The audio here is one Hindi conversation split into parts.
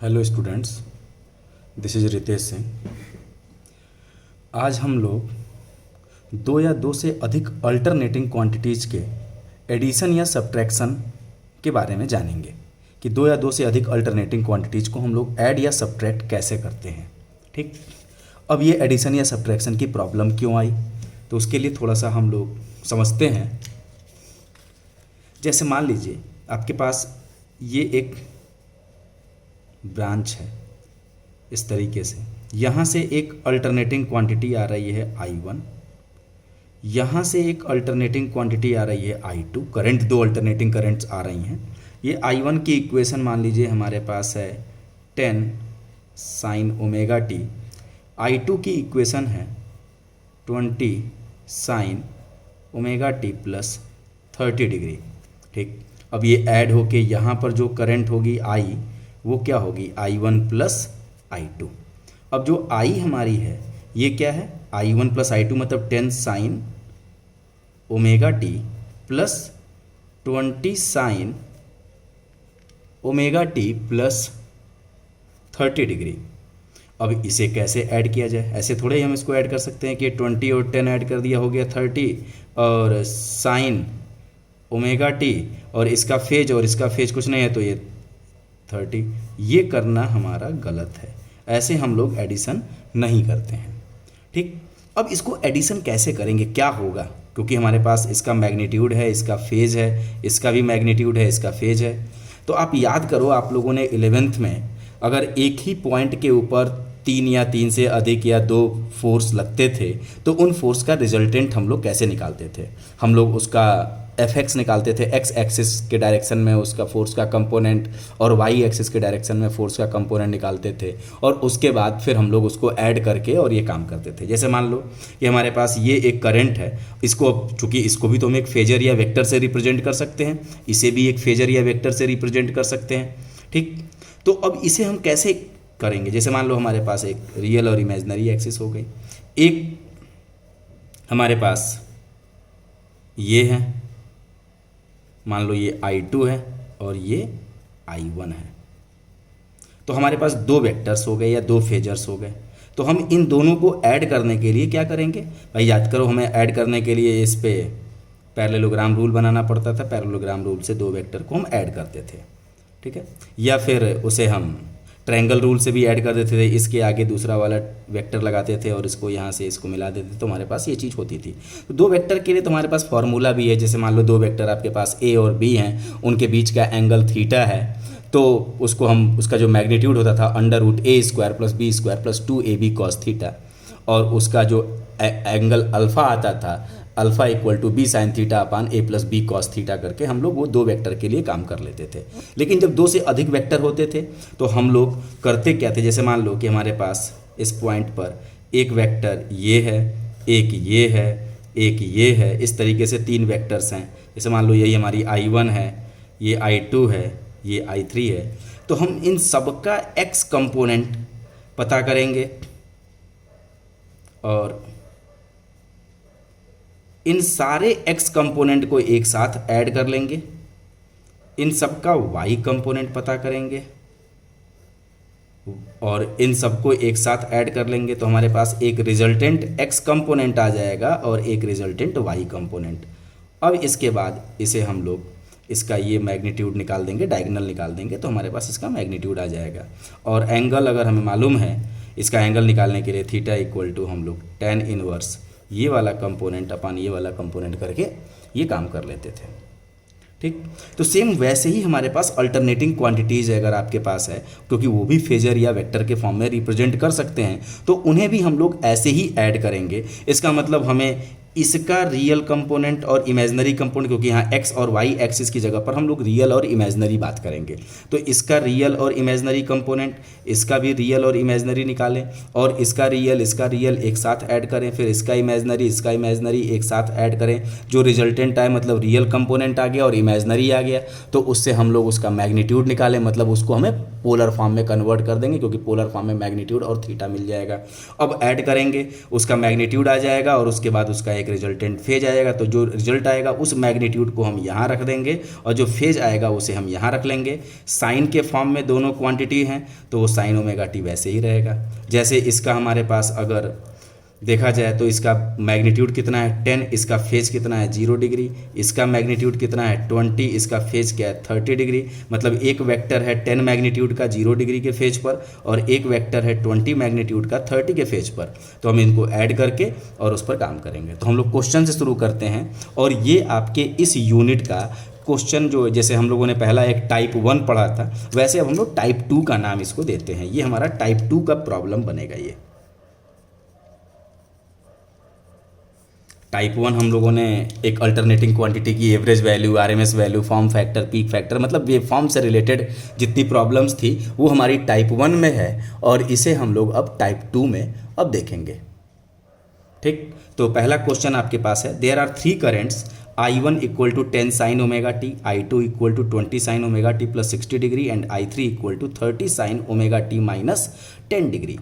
Hello students, this is Ritesh Singh. आज हम लोग दो या दो से अधिक अल्टरनेटिंग क्वांटिटीज़ के एडिशन या सब्ट्रैक्शन के बारे में जानेंगे कि दो या दो से अधिक अल्टरनेटिंग क्वांटिटीज़ को हम लोग ऐड या सब्ट्रैक्ट कैसे करते हैं। ठीक, अब ये एडिशन या सब्ट्रैक्शन की प्रॉब्लम क्यों आई, तो उसके लिए थोड़ा सा हम लोग समझते हैं। जैसे मान लीजिए आपके पास ये एक ब्रांच है, इस तरीके से यहाँ से एक अल्टरनेटिंग क्वांटिटी आ रही है I1, यहाँ से एक अल्टरनेटिंग क्वांटिटी आ रही है I2। करंट, दो अल्टरनेटिंग करंट्स आ रही हैं। ये I1 की इक्वेशन मान लीजिए हमारे पास है 10 साइन ओमेगा टी, I2 की इक्वेशन है 20 sine omega T plus 30 degree. ठीक, अब ये ऐड होके यहाँ पर जो करंट होगी I, वो क्या होगी I1 प्लस I2। अब जो I हमारी है ये क्या है, I1 प्लस I2 मतलब 10 sine omega T plus 20 sine omega T plus 30 degree. अब इसे कैसे ऐड किया जाए, ऐसे थोड़े ही हम इसको ऐड कर सकते हैं कि 20 और 10 ऐड कर दिया हो गया 30, और साइन ओमेगा टी और इसका फेज और इसका फेज कुछ नहीं है तो ये 30। ये करना हमारा गलत है, ऐसे हम लोग एडिशन नहीं करते हैं। ठीक, अब इसको एडिशन कैसे करेंगे, क्या होगा, क्योंकि हमारे पास इसका मैग्नीट्यूड है, इसका फेज है, इसका भी मैग्नीट्यूड है, इसका फेज है। तो आप याद करो, आप लोगों ने 11th में अगर एक ही पॉइंट के ऊपर 3 या 3 से अधिक या 2 फोर्स लगते थे तो उन फोर्स का रिजल्टेंट हम लोग कैसे निकालते थे। हम लोग उसका Fx निकालते थे, एक्स एक्सिस के डायरेक्शन में उसका फोर्स का कंपोनेंट और वाई एक्सिस के डायरेक्शन में फोर्स का कंपोनेंट निकालते थे, और उसके बाद फिर हम लोग उसको ऐड करके और ये काम करते थे। जैसे मान लो कि हमारे पास ये एक करंट है, इसको चूँकि इसको भी तो हम एक फेजर या वेक्टर से रिप्रेजेंट कर सकते हैं, इसे भी एक फेजर या वेक्टर से रिप्रेजेंट कर सकते हैं। ठीक, तो अब इसे हम कैसे करेंगे। जैसे मान लो हमारे पास एक रियल और इमेजिनरी एक्सिस हो गई, एक हमारे पास ये है, मान लो ये I2 है और ये I1 है। तो हमारे पास दो वेक्टर्स हो गए या दो फेजर्स हो गए। तो हम इन दोनों को ऐड करने के लिए क्या करेंगे भाई, याद करो, हमें ऐड करने के लिए इस पे पैरेललोग्राम रूल बनाना पड़ता था। पैरेललोग्राम रूल से दो वेक्टर को हम ऐड करते थे, ठीक है, या फिर उसे हम ट्रायंगल रूल से भी ऐड कर देते थे, इसके आगे दूसरा वाला वेक्टर लगाते थे और इसको यहाँ से इसको मिला देते थे, तो हमारे पास ये चीज़ होती थी। तो दो वेक्टर के लिए तो हमारे पास फॉर्मूला भी है। जैसे मान लो दो वेक्टर आपके पास ए और बी हैं, उनके बीच का एंगल थीटा है, तो उसको हम, उसका जो मैग्नीट्यूड होता था √a² plus b² plus 2ab cos theta, और उसका जो एंगल अल्फ़ा आता था alpha equal to b sine theta upon a plus b cos theta करके हम लोग वो दो वेक्टर के लिए काम कर लेते थे। लेकिन जब दो से अधिक वेक्टर होते थे तो हम लोग करते क्या थे, जैसे मान लो कि हमारे पास इस पॉइंट पर एक वेक्टर ये है, एक ये है, एक ये है, इस तरीके से 3 वेक्टर्स हैं। जैसे मान लो यही हमारी I1 है, ये I2 है, ये I3 है। तो हम इन सब का x कंपोनेंट पता करेंगे और इन सारे x कंपोनेंट को एक साथ ऐड कर लेंगे, इन सब का y कंपोनेंट पता करेंगे और इन सबको एक साथ ऐड कर लेंगे, तो हमारे पास एक रिजल्टेंट x कंपोनेंट आ जाएगा और एक रिजल्टेंट y कंपोनेंट। अब इसके बाद इसे हम लोग इसका ये मैग्नीट्यूड निकाल देंगे, डायगोनल निकाल देंगे, तो हमारे पास इसका मैग्नीट्यूड आ जाएगा। और एंगल अगर हमें मालूम है, इसका एंगल निकालने के लिए थीटा इक्वल टू हम लोग tan इनवर्स ये वाला कंपोनेंट अपान ये वाला कंपोनेंट करके ये काम कर लेते थे। ठीक, तो सेम वैसे ही हमारे पास अल्टरनेटिंग क्वांटिटीज़ अगर आपके पास है, क्योंकि वो भी फेजर या वेक्टर के फॉर्म में रिप्रेजेंट कर सकते हैं, तो उन्हें भी हम लोग ऐसे ही ऐड करेंगे। इसका मतलब हमें इसका रियल कंपोनेंट और इमेजिनरी कंपोनेंट, क्योंकि यहाँ एक्स और वाई एक्सिस की जगह पर हम लोग रियल और इमेजिनरी बात करेंगे, तो इसका रियल और इमेजिनरी कंपोनेंट, इसका भी रियल और इमेजिनरी निकालें, और इसका रियल एक साथ ऐड करें, फिर इसका इमेजिनरी एक साथ ऐड करें। जो रिजल्टेंट आए, मतलब रियल कंपोनेंट आ गया और इमेजिनरी आ गया, तो उससे हम लोग उसका मैग्नीट्यूड निकालें, मतलब उसको हमें पोलर फॉर्म में कन्वर्ट कर देंगे, क्योंकि पोलर फॉर्म में मैग्नीट्यूड और थीटा मिल जाएगा। अब ऐड करेंगे, उसका मैग्नीट्यूड आ जाएगा और उसके बाद उसका एक रिजल्टेंट फेज आएगा, तो जो रिजल्ट आएगा उस मैग्नीट्यूड को हम यहाँ रख देंगे और जो फेज आएगा उसे हम यहाँ रख लेंगे। साइन के फॉर्म में दोनों क्वांटिटी हैं तो वो साइन ओमेगा टी वैसे ही रहेगा। जैसे इसका हमारे पास अगर देखा जाए तो इसका मैग्नीट्यूड कितना है 10, इसका फेज कितना है 0 डिग्री, इसका मैग्नीट्यूड कितना है 20, इसका फेज क्या है 30 डिग्री। मतलब एक वेक्टर है 10 मैग्नीट्यूड का 0 डिग्री के फेज पर और एक वेक्टर है 20 मैग्नीट्यूड का 30 के फेज पर। तो हम इनको ऐड करके और उस पर काम करेंगे। तो हम लोग क्वेश्चन से शुरू करते हैं और ये आपके इस यूनिट का क्वेश्चन जो जैसे हम लोगों ने पहला एक टाइप 1 पढ़ा था, वैसे अब हम लोग टाइप 2 का नाम इसको देते हैं। ये हमारा टाइप 2 का प्रॉब्लम बनेगा। ये टाइप 1 हम लोगों ने एक अल्टरनेटिंग क्वांटिटी की average value, RMS value, form factor, peak factor, मतलब वेव फॉर्म से रिलेटेड जितनी प्रॉब्लम्स थी वो हमारी टाइप 1 में है और इसे हम लोग अब टाइप 2 में अब देखेंगे। ठीक, तो पहला क्वेश्चन आपके पास है, there are 3 currents I1 equal to 10 sine omega T, I2 equal to 20 sine omega T plus 60 degree and I3 equal to 30 sine omega T minus 10 degree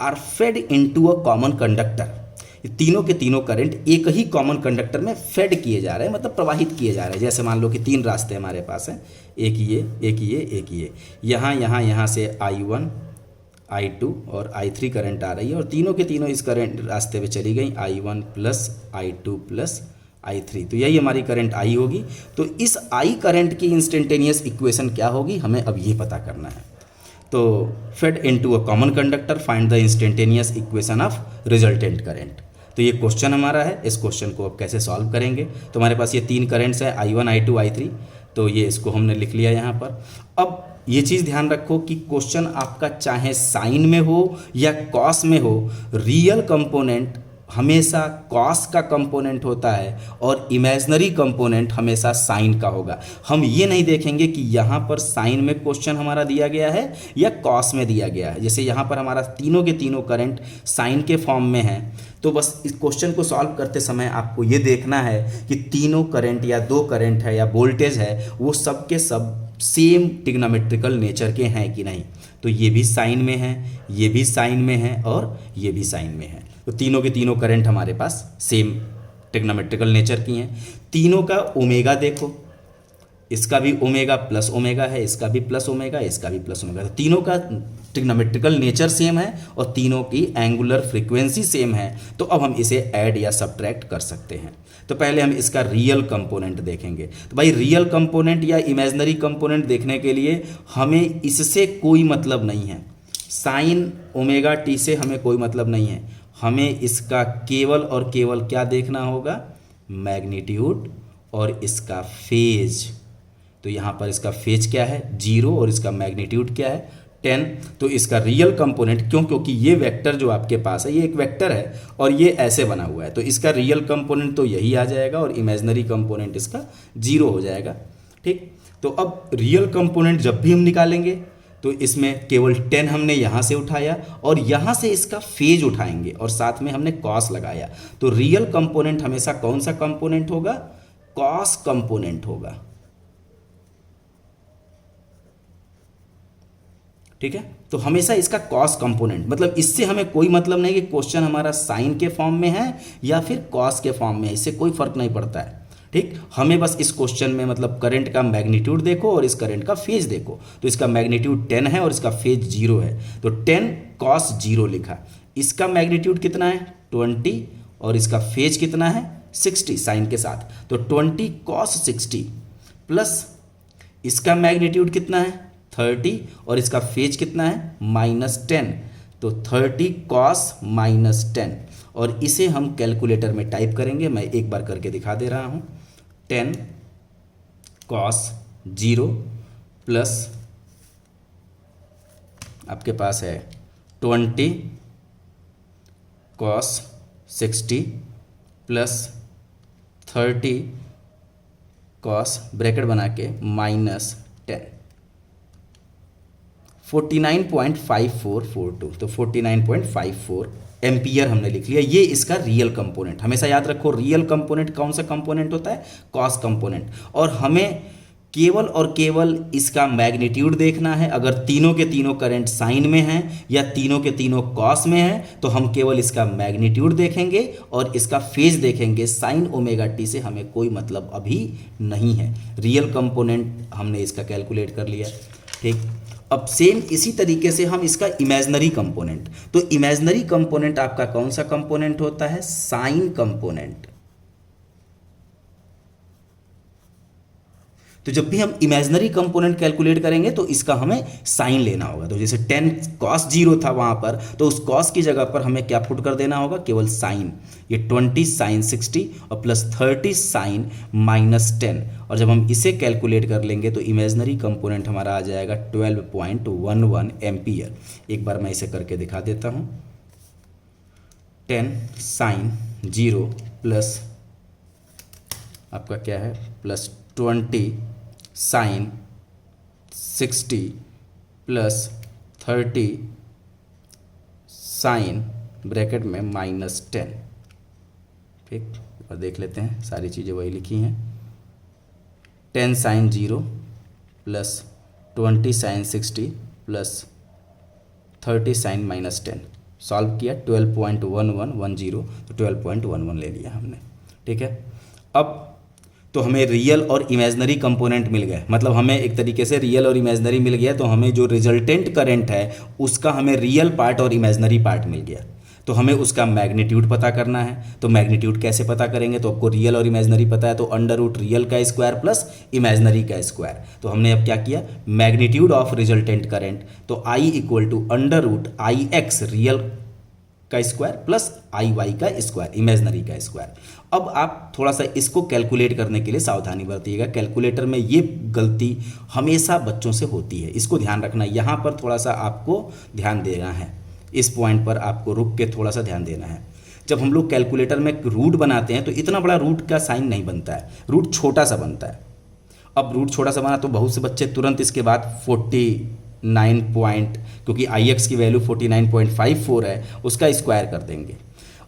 are fed into a common conductor. ये तीनों के तीनों करंट एक ही कॉमन कंडक्टर में फेड किए जा रहे हैं, मतलब प्रवाहित किए जा रहे हैं। जैसे मान लो कि 3 रास्ते हमारे पास हैं, एक ये, एक ये, एक ये, यहाँ से I1, I2 और I3 करंट आ रही है और तीनों के तीनों इस करंट रास्ते पे चली गई, I1 plus I2 plus I3। तो यही हमारी करंट I होगी। तो इस I करंट की इंस्टेंटेनियस इक्वेशन क्या होगी, हमें अब ये पता करना है। तो fade into a common conductor, find the instantaneous equation of resultant current. तो ये क्वेश्चन हमारा है। इस क्वेश्चन को अब कैसे सॉल्व करेंगे, तो हमारे पास ये 3 करंट्स हैं I1, I2, I3। तो ये इसको हमने लिख लिया यहाँ पर। अब ये चीज़ ध्यान रखो कि क्वेश्चन आपका चाहे साइन में हो या कॉस में हो, रियल कंपोनेंट हमेशा कॉस का कंपोनेंट होता है और इमेजिनरी कंपोनेंट हमेशा साइन का होगा। हम ये नहीं देखेंगे कि यहाँ पर साइन में क्वेश्चन हमारा दिया गया है या कॉस में दिया गया है। जैसे यहाँ पर हमारा तीनों के तीनों करंट साइन के फॉर्म में है, तो बस इस क्वेश्चन को सॉल्व करते समय आपको ये देखना है कि तीनों करंट या 2 करंट है या वोल्टेज है वो सब के सब सेम ट्रिग्नोमेट्रिकल नेचर के हैं कि नहीं। तो ये भी साइन में है, ये भी साइन में है और ये भी साइन में है। तो तीनों के तीनों करंट हमारे पास सेम ट्रिग्नोमेट्रिकल नेचर की हैं। तीनों का ओमेगा देखो, इसका भी ओमेगा प्लस ओमेगा है, इसका भी प्लस ओमेगा, इसका भी प्लस ओमेगा। तो तीनों का ट्रिग्नोमेट्रिकल नेचर सेम है और तीनों की एंगुलर फ्रीक्वेंसी सेम है। तो अब हम इसे ऐड या सब्ट्रैक्ट कर सकते हैं। तो पहले हम इसका रियल कंपोनेंट देखेंगे। तो भाई रियल कंपोनेंट या इमेजिनरी कंपोनेंट देखने के लिए हमें इससे कोई मतलब नहीं है, साइन ओमेगा टी से हमें कोई मतलब नहीं है। हमें इसका केवल और केवल क्या देखना होगा, मैग्नीट्यूड और इसका फेज। तो यहाँ पर इसका फेज क्या है 0 और इसका मैग्नीट्यूड क्या है 10। तो इसका रियल कंपोनेंट क्योंकि ये वेक्टर जो आपके पास है ये एक वेक्टर है और ये ऐसे बना हुआ है, तो इसका रियल कंपोनेंट तो यही आ जाएगा और इमेजिनरी कंपोनेंट इसका 0 हो जाएगा। ठीक, तो अब रियल कंपोनेंट जब भी हम निकालेंगे तो इसमें केवल 10 हमने यहाँ से उठाया और यहाँ से इसका फेज उठाएंगे और साथ में हमने कॉस लगाया। तो रियल कंपोनेंट हमेशा कौन सा कंपोनेंट होगा, कॉस कंपोनेंट होगा। ठीक है, तो हमेशा इसका कॉस कंपोनेंट, मतलब इससे हमें कोई मतलब नहीं कि क्वेश्चन हमारा साइन के फॉर्म में है या फिर कॉस के फॉर्म में है, इससे कोई फर्क नहीं पड़ता है। ठीक, हमें बस इस क्वेश्चन में मतलब करंट का मैग्नीट्यूड देखो और इस करंट का फेज देखो। तो इसका मैग्नीट्यूड 10 है और इसका फेज 0 है, तो 10 कॉस 0 लिखा। इसका मैग्नीट्यूड कितना है 20 और इसका फेज कितना है 60 साइन के साथ, तो 20 कॉस 60 प्लस इसका मैग्नीट्यूड कितना है 30 और इसका फेज कितना है -10, तो 30 कॉस -10। और इसे हम कैलकुलेटर में टाइप करेंगे, मैं एक बार करके दिखा दे रहा हूँ। 10 कॉस 0 प्लस आपके पास है 20 कॉस 60 प्लस 30 कॉस ब्रैकेट बना के -10, 49.5442। तो 49.54 एम्पियर हमने लिख लिया। ये इसका रियल कंपोनेंट। हमेशा याद रखो रियल कंपोनेंट कौन सा कंपोनेंट होता है, कॉस कंपोनेंट। और हमें केवल और केवल इसका मैग्नीट्यूड देखना है। अगर तीनों के तीनों करंट साइन में हैं या तीनों के तीनों कॉस में हैं तो हम केवल इसका मैग्नीट्यूड देखेंगे और इसका फेज देखेंगे। साइन ओमेगा टी से हमें कोई मतलब अभी नहीं है। रियल कंपोनेंट हमने इसका कैलकुलेट कर लिया, ठीक। अब सेम इसी तरीके से हम इसका इमेजनरी कंपोनेंट, तो इमेजनरी कंपोनेंट आपका कौन सा कंपोनेंट होता है? Sign component. तो जब भी हम इमेजनरी कंपोनेंट कैलकुलेट करेंगे तो इसका हमें साइन लेना होगा। तो जैसे 10 cos 0 था वहाँ पर, तो उस cos की जगह पर हमें क्या पुट कर देना होगा? केवल साइन। ये 20 sin 60 और प्लस 30 sin -10, और जब हम इसे कैलकुलेट कर लेंगे तो इमेजनरी कंपोनेंट हमारा आ जाएगा 12.11 एम्पियर। एक बार मैं इसे करके दिखा देता हूँ। 10 sin 0 प्लस आपका क्या है? Plus 20 sin 60 plus 30 sin bracket में -10, ठीक। और देख लेते हैं, सारी चीज़ें वही लिखी हैं। 10 sin 0 plus 20 sin 60 plus 30 sin -10, solve किया 12.1110, तो 12.11 ले लिया हमने, ठीक है। अब तो हमें रियल और इमेजनरी कंपोनेंट मिल गए, मतलब हमें एक तरीके से रियल और इमेजनरी मिल गया। तो हमें जो रिजल्टेंट करंट है उसका हमें रियल पार्ट और इमेजनरी पार्ट मिल गया। तो हमें उसका मैग्नीट्यूड पता करना है। तो मैग्नीट्यूड कैसे पता करेंगे? तो आपको रियल और इमेजनरी पता है, तो अंडर रूट रियल का स्क्वायर प्लस इमेजनरी का स्क्वायर। तो हमने अब क्या किया? मैग्नीट्यूड ऑफ रिजल्टेंट करंट, तो I equal to under root I X real का स्क्वायर प्लस आई वाई का स्क्वायर इमेजनरी का स्क्वायर। अब आप थोड़ा सा इसको कैलकुलेट करने के लिए सावधानी बरतिएगा। कैलकुलेटर में ये गलती हमेशा बच्चों से होती है, इसको ध्यान रखना। यहाँ पर थोड़ा सा आपको ध्यान देना है, इस पॉइंट पर आपको रुक के थोड़ा सा ध्यान देना है। जब हम लोग कैलकुलेटर में रूट बनाते हैं तो इतना बड़ा रूट का साइन नहीं बनता है, रूट छोटा सा बनता है। अब रूट छोटा सा बना तो बहुत से बच्चे तुरंत इसके बाद 49 पॉइंट, क्योंकि आई एक्स की वैल्यू 49.54 है, उसका स्क्वायर कर देंगे।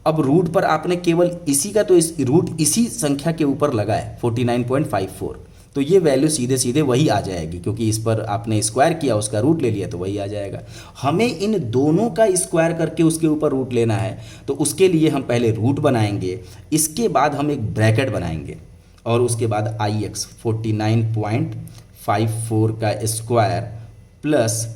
अब रूट पर आपने केवल इसी का, तो इस रूट इसी संख्या के ऊपर लगा है 49.54, तो ये वैल्यू सीधे सीधे वही आ जाएगी, क्योंकि इस पर आपने स्क्वायर किया, उसका रूट ले लिया, तो वही आ जाएगा। हमें इन दोनों का स्क्वायर करके उसके ऊपर रूट लेना है, तो उसके लिए हम पहले रूट बनाएंगे, इसके बाद हम एक ब्रैकेट बनाएंगे और उसके बाद आई एक्स 49.54 का स्क्वायर प्लस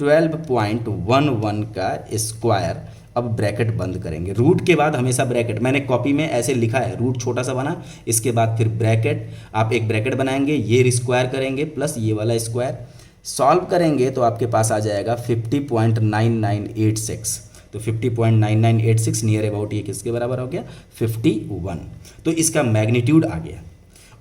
12.11 का स्क्वायर। अब ब्रैकेट बंद करेंगे, रूट के बाद हमेशा ब्रैकेट, मैंने कॉपी में ऐसे लिखा है, रूट छोटा सा बना, इसके बाद फिर ब्रैकेट, आप एक ब्रैकेट बनाएंगे, ये स्क्वायर करेंगे प्लस ये वाला स्क्वायर, सॉल्व करेंगे तो आपके पास आ जाएगा 50.9986। तो 50.9986 नियर अबाउट ये किसके बराबर हो गया? 51। तो इसका मैग्नीट्यूड आ गया।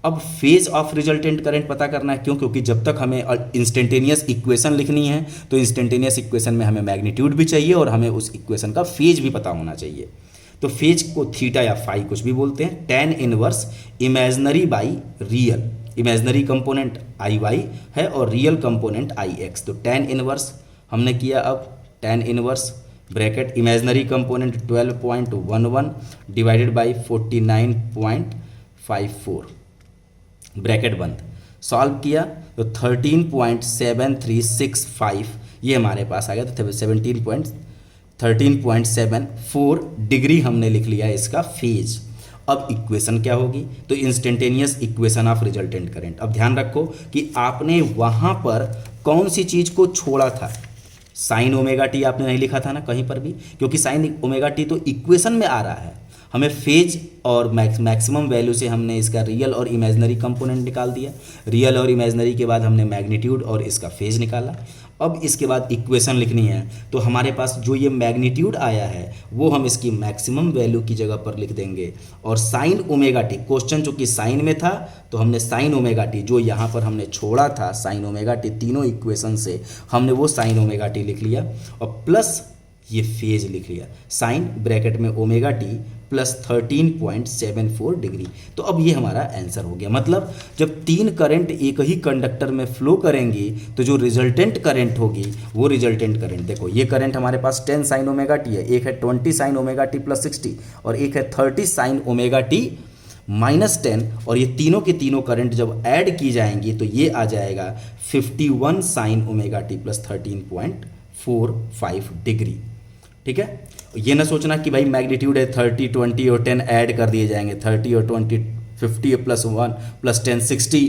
अब फेज ऑफ रिजल्टेंट करंट पता करना है, क्यों? क्योंकि जब तक हमें इंस्टेंटेनियस इक्वेशन लिखनी है तो इंस्टेंटेनियस इक्वेशन में हमें मैग्नीट्यूड भी चाहिए और हमें उस इक्वेशन का फेज भी पता होना चाहिए। तो फेज को थीटा या फाई कुछ भी बोलते हैं। tan inverse imaginary by real, imaginary component I Y है और रियल कंपोनेंट आई एक्स। तो tan इनवर्स हमने किया। अब tan inverse bracket imaginary component 12.11 divided by 49.54 bracket बंद, सॉल्व किया तो 13.7365 ये हमारे पास आ गया। तो 13.74 डिग्री हमने लिख लिया इसका फेज। अब इक्वेशन क्या होगी? तो instantaneous equation of resultant current. अब ध्यान रखो कि आपने वहाँ पर कौन सी चीज़ को छोड़ा था। साइन ओमेगा टी आपने नहीं लिखा था ना कहीं पर भी, क्योंकि साइन ओमेगा टी तो इक्वेशन में आ रहा है। हमें फेज और मैक्सिमम वैल्यू से हमने इसका रियल और इमेजनरी कंपोनेंट निकाल दिया। रियल और इमेजनरी के बाद हमने मैग्नीट्यूड और इसका फेज निकाला। अब इसके बाद इक्वेशन लिखनी है, तो हमारे पास जो ये मैग्नीट्यूड आया है वो हम इसकी मैक्सिमम वैल्यू की जगह पर लिख देंगे। और साइन ओमेगा टी, क्वेश्चन चूँकि साइन में था तो हमने साइन ओमेगा टी जो यहाँ पर हमने छोड़ा था, साइन ओमेगा टी, तीनों इक्वेशन से हमने वो साइन ओमेगा टी लिख लिया और प्लस ये फेज लिख लिया। साइन ब्रैकेट में ओमेगा टी प्लस 13.74 डिग्री। तो अब ये हमारा आंसर हो गया। मतलब जब तीन करंट एक ही कंडक्टर में फ्लो करेंगी तो जो रिजल्टेंट करंट होगी वो रिजल्टेंट करंट, देखो ये करंट हमारे पास 10 साइन ओमेगा टी है, एक है 20 साइन ओमेगा टी प्लस 60 और एक है 30 साइन ओमेगा टी -10 और ये तीनों के तीनों करंट जब ऐड की जाएंगी तो ये आ जाएगा 51 sign omega T plus 13.45 degree. ठीक है, ये ना सोचना कि भाई मैग्नीट्यूड है 30 20 और 10 ऐड कर दिए जाएंगे, 30 और 20 50 प्लस 1 प्लस 10 60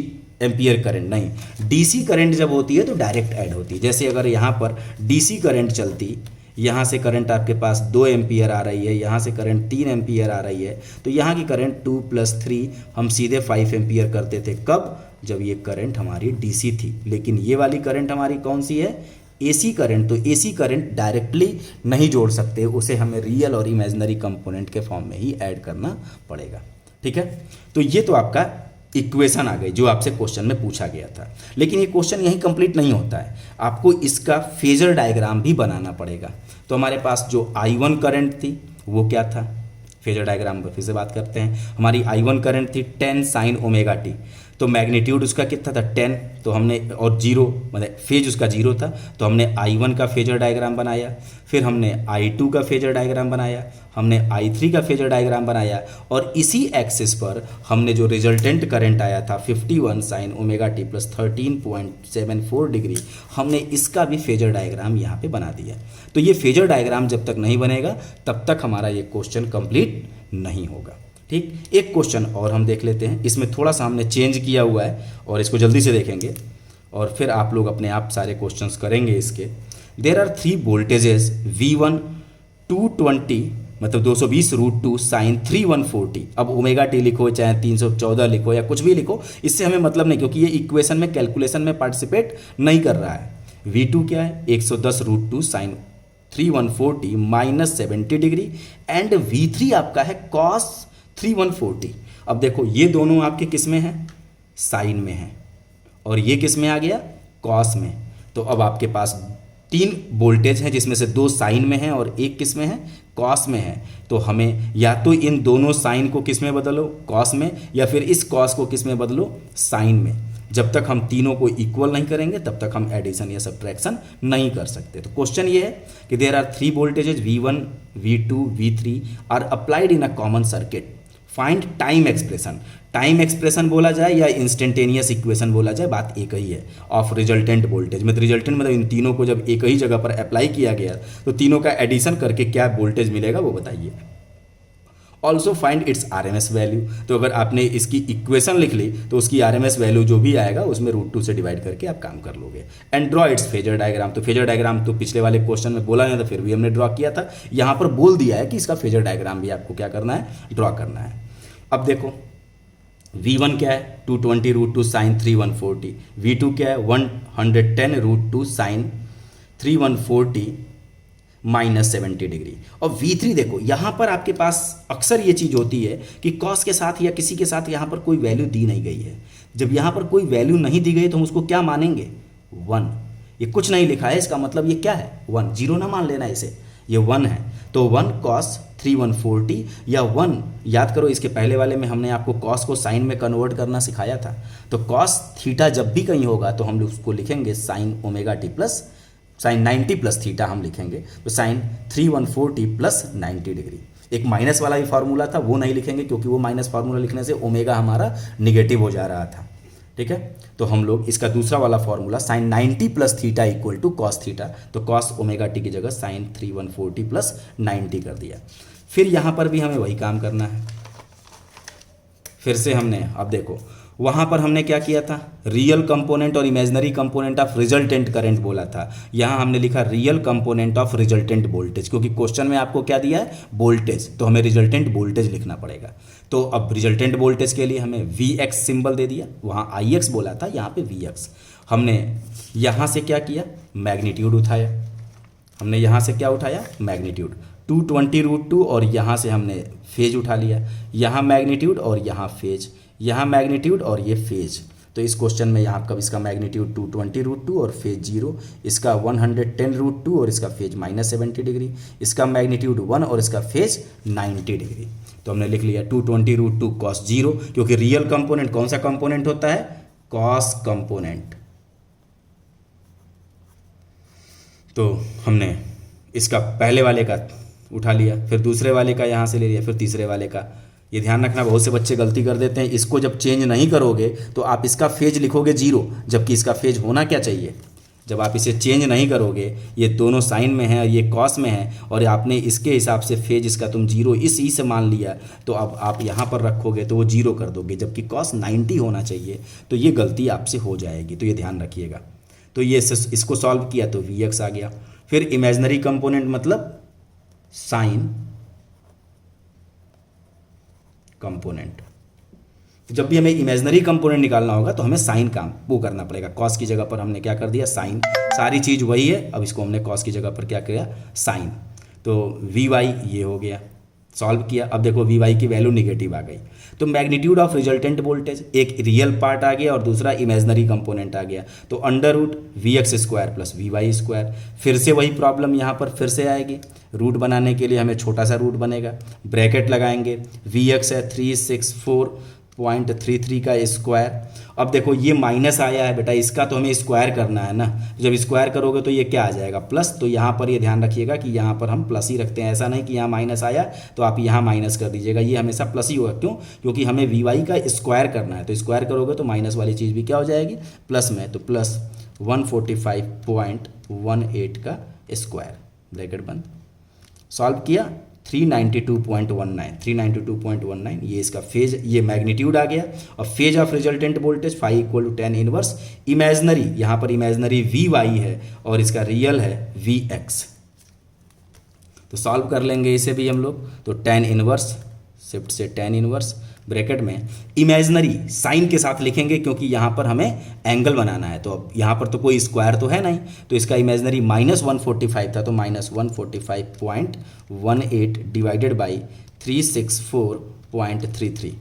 एम्पियर करंट, नहीं। डीसी करंट जब होती है तो डायरेक्ट ऐड होती है। जैसे अगर यहाँ पर डीसी करंट चलती, यहाँ से करंट आपके पास 2 एम्पियर आ रही है, यहाँ से करंट 3 एम्पियर आ रही है, तो यहाँ की करंट 2 + 3 हम सीधे 5 एम्पियर करते थे। कब? जब ये करंट हमारी डीसी थी। लेकिन ये वाली करंट हमारी कौन सी है? AC current. तो एसी करंट डायरेक्टली नहीं जोड़ सकते, उसे हमें रियल और इमेजिनरी कंपोनेंट के फॉर्म में ही ऐड करना पड़ेगा। ठीक है, तो ये तो आपका इक्वेशन आ गई जो आपसे क्वेश्चन में पूछा गया था। लेकिन ये क्वेश्चन यहीं कंप्लीट नहीं होता है, आपको इसका फेजर डायग्राम भी बनाना पड़ेगा। तो हमारे पास जो I1 करंट थी वो क्या था? फेजर डायग्राम पर फिर से बात करते हैं। हमारी I1 करंट थी 10 साइन ओमेगा टी, तो मैग्नीट्यूड उसका कितना था? 10, तो हमने और 0 मतलब फेज उसका 0 था, तो हमने I1 का फेजर डायग्राम बनाया, फिर हमने I2 का फेजर डायग्राम बनाया, हमने I3 का फेजर डायग्राम बनाया, और इसी एक्सिस पर हमने जो रिजल्टेंट करंट आया था 51 sign omega T plus 13.74 degree, हमने इसका भी फेजर डायग्राम यहाँ पे बना दिया। तो ये फेजर डायग्राम जब तक नहीं बनेगा तब तक हमारा ये क्वेश्चन कंप्लीट नहीं होगा। ठीक, एक क्वेश्चन और हम देख लेते हैं, इसमें थोड़ा सा हमने चेंज किया हुआ है और इसको जल्दी से देखेंगे और फिर आप लोग अपने आप सारे क्वेश्चंस करेंगे इसके। देयर आर 3 वोल्टेजेस V1 220 मतलब 220√2 साइन 3140। अब ओमेगा टी लिखो चाहे 314 लिखो या कुछ भी लिखो, इससे हमें मतलब नहीं, क्योंकि ये इक्वेशन में कैलकुलेशन में पार्टिसिपेट नहीं कर रहा है। V2 क्या है? 110√2 साइन 3140 -70 डिग्री, एंड V3 आपका है कॉस 3140। अब देखो ये दोनों आपके किस में हैं? साइन में हैं, और ये किस में आ गया? कॉस में। तो अब आपके पास 3 वोल्टेज हैं जिसमें से 2 साइन में हैं और एक किस में है? कॉस में है। तो हमें या तो इन दोनों साइन को किस में बदलो? कॉस में, या फिर इस कॉस को किस में बदलो? साइन में। जब तक हम तीनों को इक्वल नहीं करेंगे तब तक हम एडिशन या सब्ट्रैक्शन नहीं कर सकते। तो क्वेश्चन ये है कि there are 3 voltages V1 V2 V3 are applied in a common circuit, find time expression. Time expression बोला जाए या इंस्टेंटेनियस इक्वेशन बोला जाए, बात एक ही है, ऑफ रिजल्टेंट वोल्टेज। मतलब रिजल्टेंट मतलब इन तीनों को जब एक ही जगह पर अप्लाई किया गया तो तीनों का एडिशन करके क्या वोल्टेज मिलेगा वो बताइए। Also find its RMS value. तो अगर आपने इसकी इक्वेशन लिख ली तो उसकी RMS वैल्यू जो भी आएगा उसमें √2 से डिवाइड करके आप काम कर लोगे। And draw it's phasor diagram. तो फेजर डायग्राम तो पिछले वाले क्वेश्चन में बोला नहीं था, फिर भी हमने ड्रॉ किया था, यहाँ पर बोल दिया है कि इसका फेजर डायग्राम भी आपको क्या करना है? ड्रॉ करना है। अब देखो V1 क्या है? 220√2 साइन 3140। V2 क्या है? 110√2 साइन 3140 -70 डिग्री। और V3 देखो यहाँ पर आपके पास अक्सर ये चीज़ होती है कि कॉस के साथ या किसी के साथ यहाँ पर कोई वैल्यू दी नहीं गई है। जब यहाँ पर कोई वैल्यू नहीं दी गई तो हम उसको क्या मानेंगे? 1। ये कुछ नहीं लिखा है, इसका मतलब ये क्या है? 1। 0 ना मान लेना इसे, ये 1 है। तो 1 cos 3140 या 1, याद करो इसके पहले वाले में हमने आपको cos को साइन में कन्वर्ट करना सिखाया था। तो cos थीटा जब भी कहीं होगा तो हम उसको लिखेंगे sign omega T plus sign 90 plus theta हम लिखेंगे, तो साइन 3140 प्लस 90 डिग्री। एक माइनस वाला भी फार्मूला था वो नहीं लिखेंगे क्योंकि वो माइनस फार्मूला लिखने से ओमेगा हमारा निगेटिव हो जा रहा था। ठीक है, तो हम लोग इसका दूसरा वाला formula sine 90 plus theta equal to cos theta, तो कॉस ओमेगा टी की जगह साइन 3140 प्लस 90 कर दिया। फिर यहाँ पर भी हमें वही काम करना है। फिर से हमने अब देखो वहाँ पर हमने क्या किया था? रियल कंपोनेंट और imaginary component of resultant current बोला था। यहाँ हमने लिखा real component of resultant voltage, क्योंकि क्वेश्चन में आपको क्या दिया है? वोल्टेज, तो हमें रिजल्टेंट वोल्टेज लिखना पड़ेगा। तो अब रिजल्टेंट वोल्टेज के लिए हमें Vx सिंबल दे दिया, वहाँ Ix बोला था, यहाँ पे Vx। हमने यहाँ से क्या किया? मैग्नीट्यूड उठाया। हमने यहाँ से क्या उठाया? मैग्नीट्यूड 220√2, और यहाँ से हमने फेज उठा लिया। यहाँ मैग्नीट्यूड और यहाँ फेज, यहाँ मैग्नीट्यूड और ये फेज। तो इस क्वेश्चन में यहाँ कब इसका मैग्नीट्यूड 220√2 और फेज 0, इसका 110√2 और इसका फेज -70 डिग्री, इसका मैग्नीट्यूड 1 और इसका फेज 90 डिग्री। तो हमने लिख लिया 220√2 cos 0, क्योंकि रियल कंपोनेंट कौन सा कंपोनेंट होता है? Cos component. तो हमने इसका पहले वाले का उठा लिया, फिर दूसरे वाले का यहाँ से ले लिया, फिर तीसरे वाले का ये ध्यान रखना, बहुत से बच्चे गलती कर देते हैं, इसको जब चेंज नहीं करोगे तो आप इसका फेज लिखोगे 0, जबकि इसका फेज होना क्या चाहिए। जब आप इसे चेंज नहीं करोगे, ये दोनों साइन में है और ये कॉस में है, और आपने इसके हिसाब से फेज इसका तुम 0 इस ई से मान लिया, तो अब आप यहाँ पर रखोगे तो वो 0 कर दोगे, जबकि कॉस 90 होना चाहिए। तो ये गलती आपसे हो जाएगी, तो ये ध्यान रखिएगा। तो ये इसको सॉल्व किया तो Vx आ गया। फिर इमेजनरी कंपोनेंट मतलब साइन कंपोनेंट। जब भी हमें इमेजनरी कंपोनेंट निकालना होगा तो हमें साइन काम वो करना पड़ेगा। कॉस की जगह पर हमने क्या कर दिया, साइन। सारी चीज़ वही है, अब इसको हमने कॉस की जगह पर क्या किया, साइन। तो Vy ये हो गया, सॉल्व किया। अब देखो Vy की वैल्यू निगेटिव आ गई, तो मैग्नीट्यूड ऑफ रिजल्टेंट वोल्टेज, एक रियल पार्ट आ गया और दूसरा इमेजनरी कंपोनेंट आ गया, तो under root Vx² plus Vy²। फिर से वही प्रॉब्लम यहाँ पर फिर से आएगी। रूट बनाने के लिए हमें छोटा सा रूट बनेगा, ब्रैकेट लगाएंगे, Vx है 364.33 का स्क्वायर। अब देखो ये माइनस आया है बेटा, इसका तो हमें स्क्वायर करना है ना, जब स्क्वायर करोगे तो ये क्या आ जाएगा, प्लस। तो यहाँ पर ये ध्यान रखिएगा कि यहाँ पर हम प्लस ही रखते हैं, ऐसा नहीं कि यहाँ माइनस आया तो आप यहाँ माइनस कर दीजिएगा, ये हमेशा प्लस ही होगा। क्यों? क्योंकि हमें Vy का स्क्वायर करना है, तो स्क्वायर करोगे तो माइनस वाली चीज़ भी क्या हो जाएगी, प्लस में, तो प्लस 145.18 का स्क्वायर, ब्रैकेट बंद। सॉल्व किया 392.19 ये इसका फेज, ये मैग्नीट्यूड आ गया। और phase of resultant voltage phi equal to tan inverse imaginary, यहाँ पर इमेजनरी Vy है और इसका रियल है Vx। तो सॉल्व कर लेंगे इसे भी हम लोग, तो tan इनवर्स, शिफ्ट से tan इनवर्स, ब्रैकेट में इमेजनरी साइन के साथ लिखेंगे क्योंकि यहाँ पर हमें एंगल बनाना है। तो अब यहाँ पर तो कोई स्क्वायर तो है नहीं, तो इसका इमेजनरी -145 था, तो -145.18 डिवाइडेड बाई 364.33,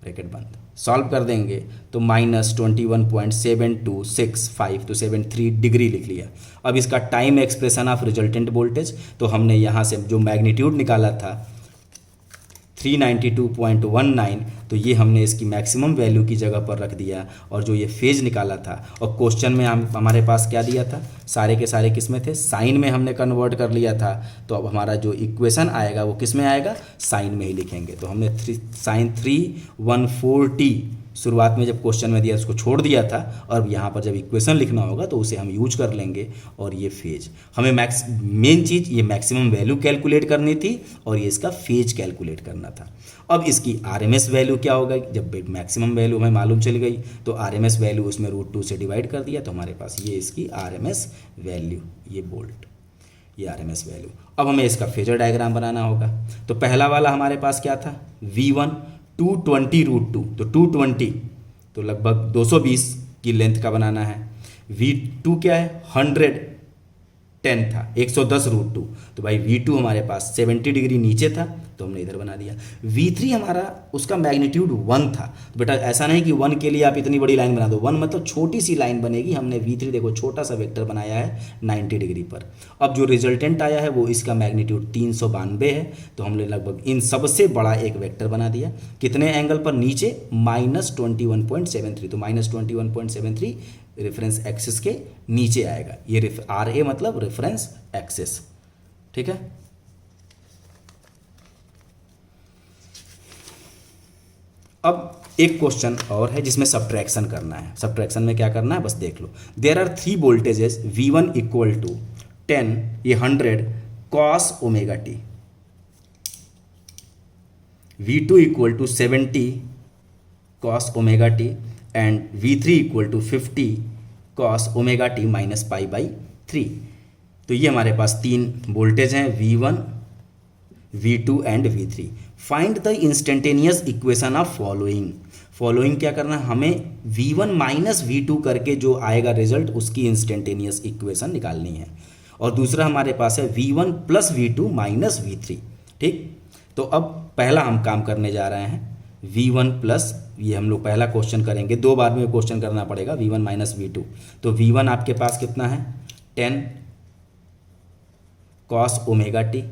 ब्रैकेट बंद। सॉल्व कर देंगे तो -21.7265, तो 73 डिग्री लिख लिया। अब इसका time expression of resultant voltage, तो हमने यहाँ से जो मैग्नीट्यूड निकाला था 392.19, तो ये हमने इसकी मैक्सिमम वैल्यू की जगह पर रख दिया, और जो ये फेज निकाला था, और क्वेश्चन में हमारे पास क्या दिया था, सारे के सारे किस में थे, साइन में हमने कन्वर्ट कर लिया था। तो अब हमारा जो इक्वेशन आएगा वो किस में आएगा, साइन में ही लिखेंगे। तो हमने sin 314t शुरुआत में जब क्वेश्चन में दिया उसको छोड़ दिया था, और यहाँ पर जब इक्वेशन लिखना होगा तो उसे हम यूज कर लेंगे। और ये फेज हमें मेन चीज़ ये मैक्सिमम वैल्यू कैलकुलेट करनी थी और ये इसका फेज कैलकुलेट करना था। अब इसकी आरएमएस वैल्यू क्या होगा, जब मैक्सिमम वैल्यू हमें मालूम चल गई तो आरएमएस वैल्यू उसमें √2 से डिवाइड कर दिया, तो हमारे पास ये इसकी आरएमएस वैल्यू, ये बोल्ट, ये आरएमएस वैल्यू। अब हमें इसका फेजर डायग्राम बनाना होगा। तो पहला वाला हमारे पास क्या था, V1 220 √2, तो 220 तो लगभग 220 की लेंथ का बनाना है। V2 क्या है, 110 था, 110 √2, तो भाई V2 हमारे पास 70 डिग्री नीचे था, तो हमने इधर बना दिया। V3 हमारा उसका मैग्नीट्यूड 1 था, तो बेटा ऐसा नहीं कि 1 के लिए आप इतनी बड़ी लाइन बना दो, 1 मतलब छोटी सी लाइन बनेगी। हमने V3 देखो छोटा सा वेक्टर बनाया है 90 डिग्री पर। अब जो रिजल्टेंट आया है वो इसका मैग्नीट्यूड 392 है, तो हमने लगभग इन सबसे बड़ा एक वेक्टर बना दिया। कितने एंगल पर, नीचे -21.73, तो -21.73 रेफरेंस एक्सिस के नीचे आएगा। ये RA मतलब रेफरेंस एक्सिस, ठीक है। अब एक क्वेश्चन और है जिसमें सब्ट्रैक्शन करना है। सब्ट्रैक्शन में क्या करना है बस देख लो। There are 3 voltages, V1 equal to 10, ये 100 cos ω t, V2 equal to 70 cos ω t and V3 equal to 50 cos ω t minus π/3। तो ये हमारे पास 3 वोल्टेज हैं, V1, V2 and V3। Find the instantaneous equation of following क्या करना है हमें, V1 माइनस V2 करके जो आएगा रिजल्ट उसकी इंस्टेंटेनियस इक्वेशन निकालनी है। और दूसरा हमारे पास है V1 plus V2 minus V3, ठीक। तो अब पहला हम काम करने जा रहे हैं V1 प्लस, ये हम लोग पहला क्वेश्चन करेंगे, 2 बार में क्वेश्चन करना पड़ेगा, V1 माइनस V2। तो V1 आपके पास कितना है, 10 cos ω t,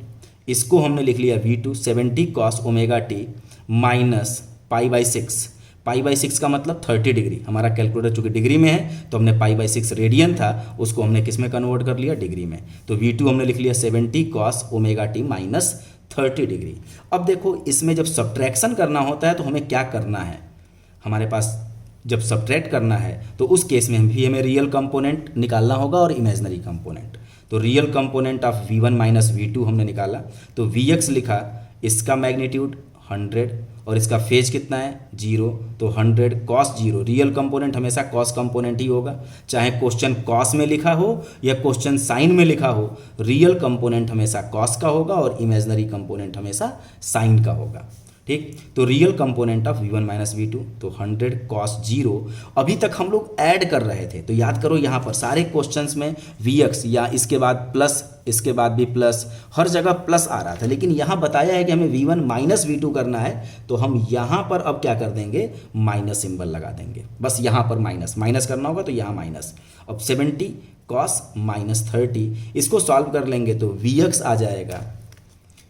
इसको हमने लिख लिया V2 70 cos ω t माइनस π/6। π/6 का मतलब 30 डिग्री, हमारा कैलकुलेटर चूंकि डिग्री में है तो हमने π/6 रेडियन था उसको हमने किस में कन्वर्ट कर लिया, डिग्री में। तो V2 हमने लिख लिया 70 cos ω t माइनस 30 डिग्री। अब देखो इसमें जब सब्ट्रैक्शन करना होता है तो हमें क्या करना है, हमारे पास जब सब्ट्रैक्ट करना है तो उस केस में भी हमें रियल कंपोनेंट निकालना होगा और इमेजनरी कंपोनेंट। तो real component of v1 minus v2 हमने निकाला, तो vx लिखा, इसका मैग्नीट्यूड 100 और इसका फेज कितना है 0, तो 100 cos 0। रियल कंपोनेंट हमेशा cos कंपोनेंट ही होगा, चाहे क्वेश्चन cos में लिखा हो या क्वेश्चन साइन में लिखा हो, रियल कंपोनेंट हमेशा cos का होगा और इमेजनरी कंपोनेंट हमेशा साइन का होगा। ठीक, तो real component of v1 minus v2, तो 100 cos 0। अभी तक हम लोग ऐड कर रहे थे, तो याद करो यहाँ पर सारे क्वेश्चंस में vx या इसके बाद प्लस, इसके बाद भी प्लस, हर जगह प्लस आ रहा था, लेकिन यहाँ बताया है कि हमें v1 माइनस v2 करना है, तो हम यहाँ पर अब क्या कर देंगे, माइनस सिंबल लगा देंगे। बस यहाँ पर माइनस माइनस करना होगा तो यहाँ माइनस। अब 70 cos माइनस 30, इसको सॉल्व कर लेंगे तो vx आ जाएगा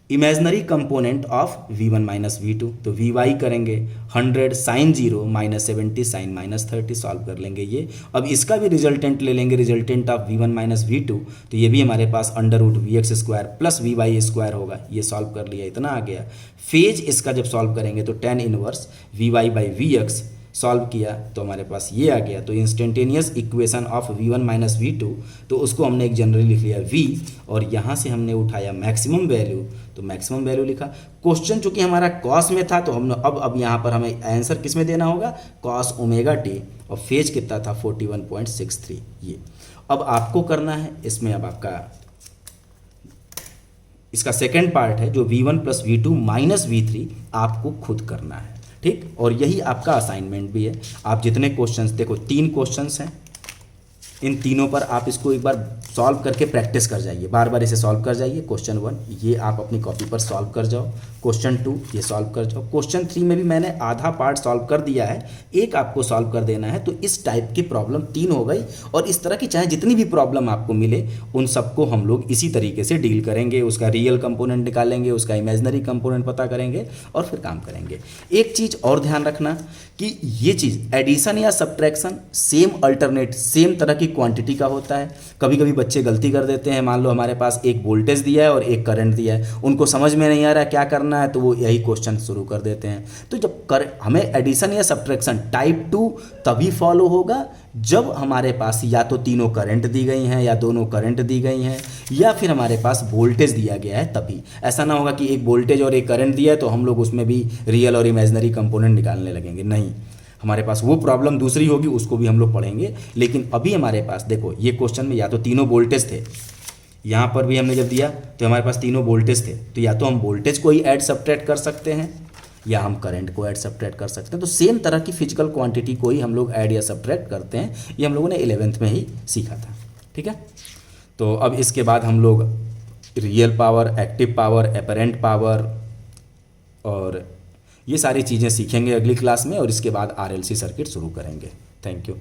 imaginary component of v1 minus v2, तो vy करेंगे 100 sine 0 minus 70 sine minus 30, solve कर लेंगे ये। अब इसका भी रिजल्टेंट ले लेंगे, resultant of v1 minus v2, तो ये भी हमारे पास under root vx square plus vy square होगा। ये सॉल्व कर लिया, इतना आ गया। फेज इसका जब सॉल्व करेंगे तो tan inverse vy by vx, solve किया तो हमारे पास ये आ गया। तो instantaneous equation of v1 minus v2, तो उसको हमने एक जनरली लिख लिया v, और यहाँ से हमने उठाया मैक्सिमम वैल्यू, तो मैक्सिमम वैल्यू लिखा। क्वेश्चन चूंकि हमारा कॉस में था तो हमने अब यहाँ पर हमें आंसर किस में देना होगा, कॉस ओमेगा टी, और फेज कितना था 41.63। ये अब आपको करना है इसमें, अब आपका इसका सेकेंड पार्ट है जो v1 plus v2 minus v3 आपको खुद करना है। ठीक, और यही आपका असाइनमेंट भी है। आप जितने क्वेश्चंस, देखो 3 क्वेश्चंस हैं, इन तीनों पर आप इसको एक बार सॉल्व करके प्रैक्टिस कर जाइए, बार बार इसे सॉल्व कर जाइए। क्वेश्चन 1 ये आप अपनी कॉपी पर सॉल्व कर जाओ, क्वेश्चन 2 ये सॉल्व कर जाओ, क्वेश्चन 3 में भी मैंने आधा पार्ट सॉल्व कर दिया है, एक आपको सॉल्व कर देना है। तो इस टाइप की प्रॉब्लम 3 हो गई, और इस तरह की चाहे जितनी भी प्रॉब्लम आपको मिले उन सबको हम लोग इसी तरीके से डील करेंगे। उसका रियल कंपोनेंट निकालेंगे, उसका इमेजनरी कंपोनेंट पता करेंगे और फिर काम करेंगे। एक चीज़ और ध्यान रखना कि ये चीज़ एडिशन या सब्ट्रैक्शन सेम अल्टरनेट सेम तरह की क्वांटिटी का होता है। कभी कभी बच्चे गलती कर देते हैं, मान लो हमारे पास एक वोल्टेज दिया है और एक करंट दिया है, उनको समझ में नहीं आ रहा क्या करना है, तो वो यही क्वेश्चन शुरू कर देते हैं। तो जब हमें एडिशन या सब्ट्रैक्शन टाइप 2 तभी फॉलो होगा जब हमारे पास या तो तीनों करंट दी गई हैं या दोनों करंट दी गई हैं, या फिर हमारे पास वोल्टेज दिया गया है तभी। ऐसा ना होगा कि एक वोल्टेज और एक करंट दिया है तो हम लोग उसमें भी रियल और इमेजनरी कंपोनेंट निकालने लगेंगे, नहीं। हमारे पास वो प्रॉब्लम दूसरी होगी, उसको भी हम लोग पढ़ेंगे। लेकिन अभी हमारे पास देखो ये क्वेश्चन में या तो तीनों वोल्टेज थे, यहाँ पर भी हमने जब दिया तो हमारे पास तीनों वोल्टेज थे, तो या तो हम वोल्टेज को ही ऐड सब्ट्रैक्ट कर सकते हैं या हम करंट को ऐड सब्ट्रैक्ट कर सकते हैं। तो सेम तरह की फिजिकल क्वांटिटी को ही हम लोग ऐड या सब्ट्रैक्ट करते हैं, ये हम लोगों ने 11th में ही सीखा था। ठीक है, तो अब इसके बाद हम लोग real power, active power, apparent power और ये सारी चीज़ें सीखेंगे अगली क्लास में, और इसके बाद RLC सर्किट शुरू करेंगे। Thank you.